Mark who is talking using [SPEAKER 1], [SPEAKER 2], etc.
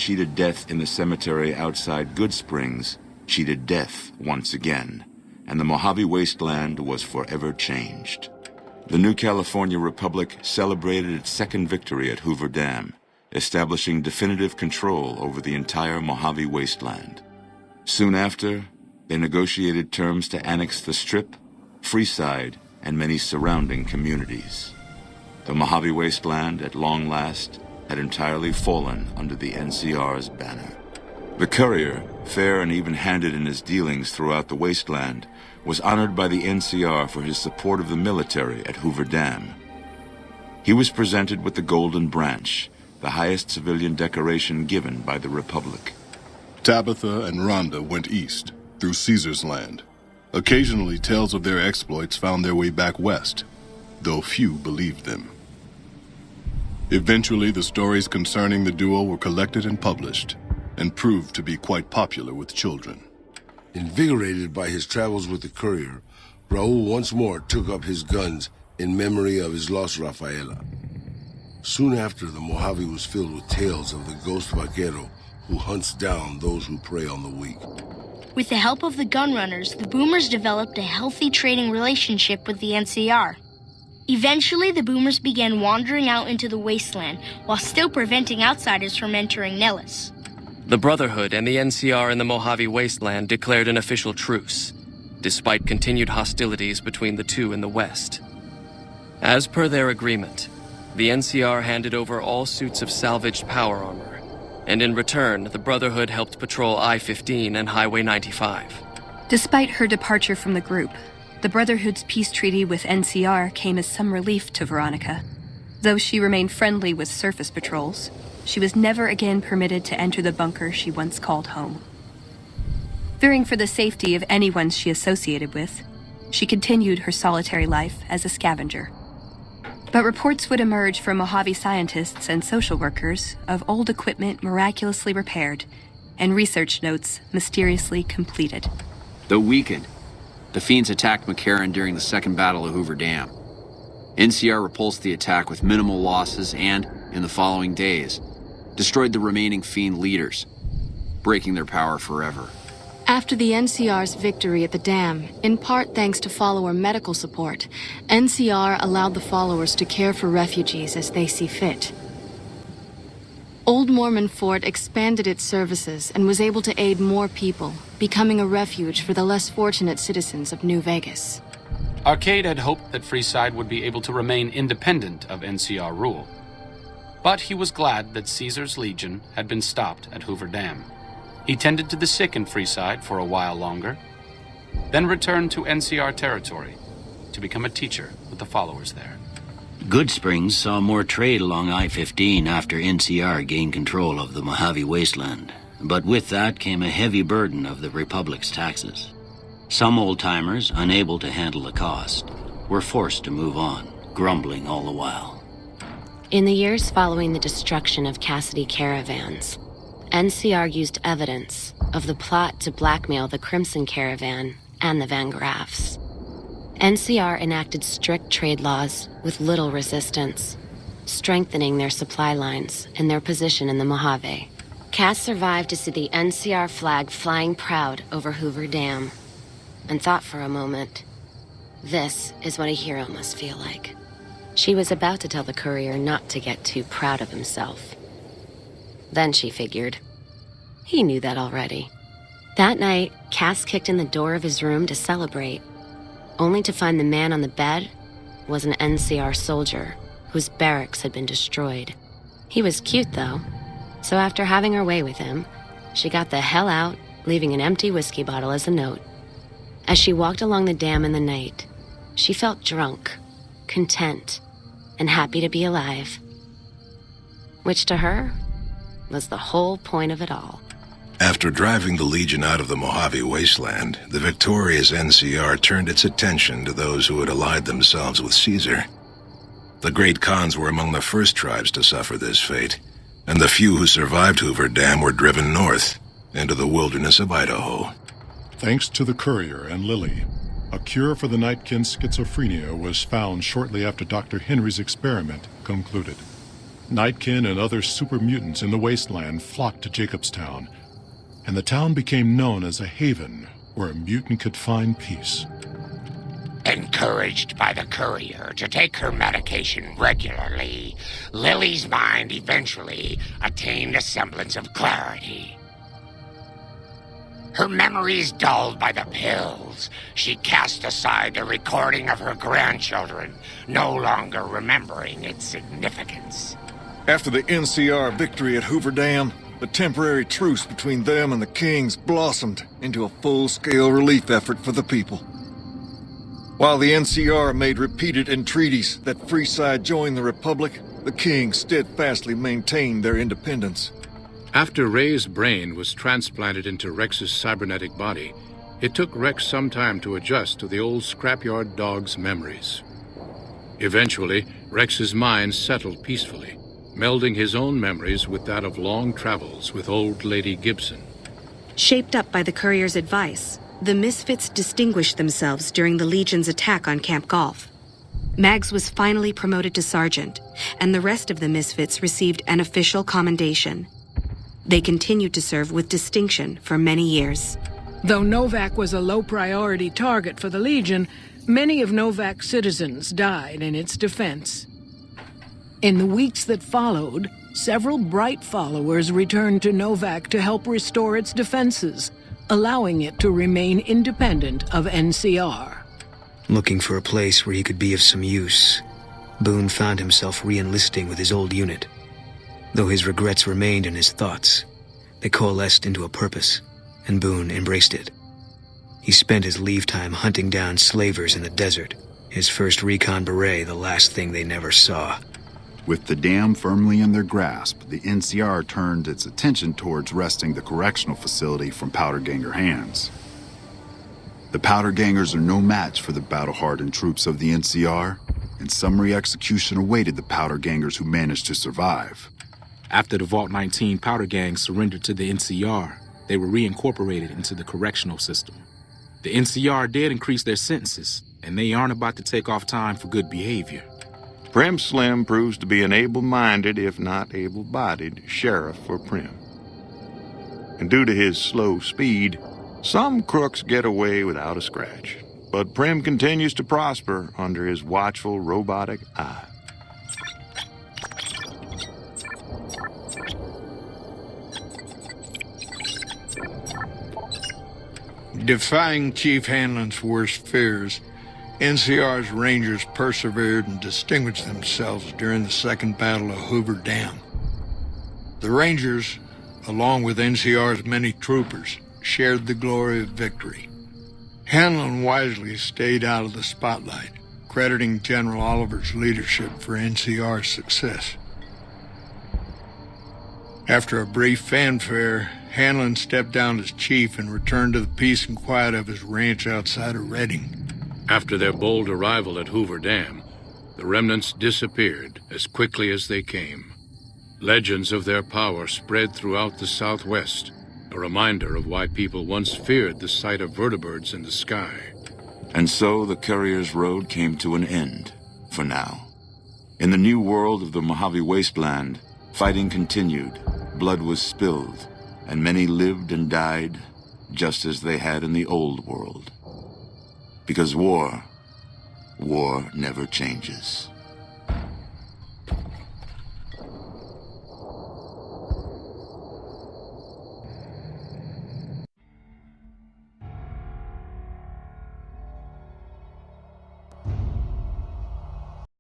[SPEAKER 1] cheated death in the cemetery outside Good Springs cheated death once again, and the Mojave Wasteland was forever changed. The new California Republic celebrated its second victory at Hoover Dam, establishing definitive control over the entire Mojave Wasteland. Soon after, they negotiated terms to annex the Strip, Freeside, and many surrounding communities. The Mojave Wasteland, at long last, had entirely fallen under the NCR's banner. The Courier, fair and even-handed in his dealings throughout the wasteland, was honored by the NCR for his support of the military at Hoover Dam. He was presented with the Golden Branch, the highest civilian decoration given by the Republic.
[SPEAKER 2] Tabitha and Rhonda went east, through Caesar's Land. Occasionally, tales of their exploits found their way back west, though few believed them. Eventually, the stories concerning the duo were collected and published, and proved to be quite popular with children.
[SPEAKER 3] Invigorated by his travels with the Courier, Raul once more took up his guns in memory of his lost Rafaela. Soon after, the Mojave was filled with tales of the ghost vaquero who hunts down those who prey on the weak.
[SPEAKER 4] With the help of the gunrunners, the Boomers developed a healthy trading relationship with the NCR. Eventually, the Boomers began wandering out into the wasteland while still preventing outsiders from entering Nellis.
[SPEAKER 5] The Brotherhood and the NCR in the Mojave Wasteland declared an official truce, despite continued hostilities between the two in the West. As per their agreement, the NCR handed over all suits of salvaged power armor, and in return, the Brotherhood helped patrol I-15 and Highway 95.
[SPEAKER 6] Despite her departure from the group, the Brotherhood's peace treaty with NCR came as some relief to Veronica. Though she remained friendly with surface patrols, she was never again permitted to enter the bunker she once called home. Fearing for the safety of anyone she associated with, she continued her solitary life as a scavenger. But reports would emerge from Mojave scientists and social workers of old equipment miraculously repaired and research notes mysteriously completed.
[SPEAKER 7] Though weakened, the Fiends attacked McCarran during the Second Battle of Hoover Dam. NCR repulsed the attack with minimal losses and, in the following days, destroyed the remaining Fiend leaders, breaking their power forever.
[SPEAKER 8] After the NCR's victory at the dam, in part thanks to follower medical support, NCR allowed the followers to care for refugees as they see fit. Old Mormon Fort expanded its services and was able to aid more people, becoming a refuge for the less fortunate citizens of New Vegas.
[SPEAKER 9] Arcade had hoped that Freeside would be able to remain independent of NCR rule. But he was glad that Caesar's Legion had been stopped at Hoover Dam. He tended to the sick in Freeside for a while longer, then returned to NCR territory to become a teacher with the followers there.
[SPEAKER 10] Good Springs saw more trade along I-15 after NCR gained control of the Mojave Wasteland, but with that came a heavy burden of the Republic's taxes. Some old-timers, unable to handle the cost, were forced to move on, grumbling all the while.
[SPEAKER 11] In the years following the destruction of Cassidy caravans, NCR used evidence of the plot to blackmail the Crimson Caravan and the Van Graffs. NCR enacted strict trade laws with little resistance, strengthening their supply lines and their position in the Mojave. Cass survived to see the NCR flag flying proud over Hoover Dam, and thought for a moment, this is what a hero must feel like. She was about to tell the Courier not to get too proud of himself. Then she figured, he knew that already. That night, Cass kicked in the door of his room to celebrate, only to find the man on the bed was an NCR soldier whose barracks had been destroyed. He was cute, though, so after having her way with him, she got the hell out, leaving an empty whiskey bottle as a note. As she walked along the dam in the night, she felt drunk, content, and happy to be alive. Which to her was the whole point of it all.
[SPEAKER 12] After driving the Legion out of the Mojave Wasteland, the victorious NCR turned its attention to those who had allied themselves with Caesar. The Great Khans were among the first tribes to suffer this fate, and the few who survived Hoover Dam were driven north, into the wilderness of Idaho.
[SPEAKER 2] Thanks to the Courier and Lily, a cure for the Nightkin schizophrenia was found shortly after Dr. Henry's experiment concluded.
[SPEAKER 13] Nightkin and other super mutants in the wasteland flocked to Jacobstown, and the town became known as a haven where a mutant could find peace.
[SPEAKER 14] Encouraged by the courier to take her medication regularly, Lily's mind eventually attained a semblance of clarity. Her memories dulled by the pills, she cast aside the recording of her grandchildren, no longer remembering its significance.
[SPEAKER 15] After the NCR victory at Hoover Dam, the temporary truce between them and the Kings blossomed into a full-scale relief effort for the people. While the NCR made repeated entreaties that Freeside join the Republic, the Kings steadfastly maintained their independence.
[SPEAKER 16] After Ray's brain was transplanted into Rex's cybernetic body, it took Rex some time to adjust to the old scrapyard dog's memories. Eventually, Rex's mind settled peacefully, melding his own memories with that of long travels with old Lady Gibson.
[SPEAKER 17] Shaped up by the courier's advice, the Misfits distinguished themselves during the Legion's attack on Camp Golf. Mags was finally promoted to sergeant, and the rest of the Misfits received an official commendation. They continued to serve with distinction for many years.
[SPEAKER 18] Though Novak was a low-priority target for the Legion, many of Novak's citizens died in its defense. In the weeks that followed, several bright followers returned to Novak to help restore its defenses, allowing it to remain independent of NCR.
[SPEAKER 19] Looking for a place where he could be of some use, Boone found himself re-enlisting with his old unit. Though his regrets remained in his thoughts, they coalesced into a purpose, and Boone embraced it. He spent his leave time hunting down slavers in the desert, his first recon beret the last thing they never saw.
[SPEAKER 20] With the dam firmly in their grasp, the NCR turned its attention towards wresting the correctional facility from Powderganger hands. The Powdergangers are no match for the battle-hardened troops of the NCR, and summary execution awaited the Powdergangers who managed to survive.
[SPEAKER 21] After the Vault 19 Powder Gang surrendered to the NCR, they were reincorporated into the correctional system. The NCR did increase their sentences, and they aren't about to take off time for good behavior.
[SPEAKER 22] Primm Slim proves to be an able-minded, if not able-bodied, sheriff for Primm. And due to his slow speed, some crooks get away without a scratch. But Primm continues to prosper under his watchful, robotic eye.
[SPEAKER 23] Defying Chief Hanlon's worst fears, NCR's Rangers persevered and distinguished themselves during the Second Battle of Hoover Dam. The Rangers, along with NCR's many troopers, shared the glory of victory. Hanlon wisely stayed out of the spotlight, crediting General Oliver's leadership for NCR's success. After a brief fanfare, Hanlon stepped down as chief and returned to the peace and quiet of his ranch outside of Reading.
[SPEAKER 16] After their bold arrival at Hoover Dam, the remnants disappeared as quickly as they came. Legends of their power spread throughout the Southwest, a reminder of why people once feared the sight of vertibirds in the sky.
[SPEAKER 1] And so the courier's road came to an end, for now. In the new world of the Mojave Wasteland, fighting continued, blood was spilled, and many lived and died just as they had in the old world. Because war never changes.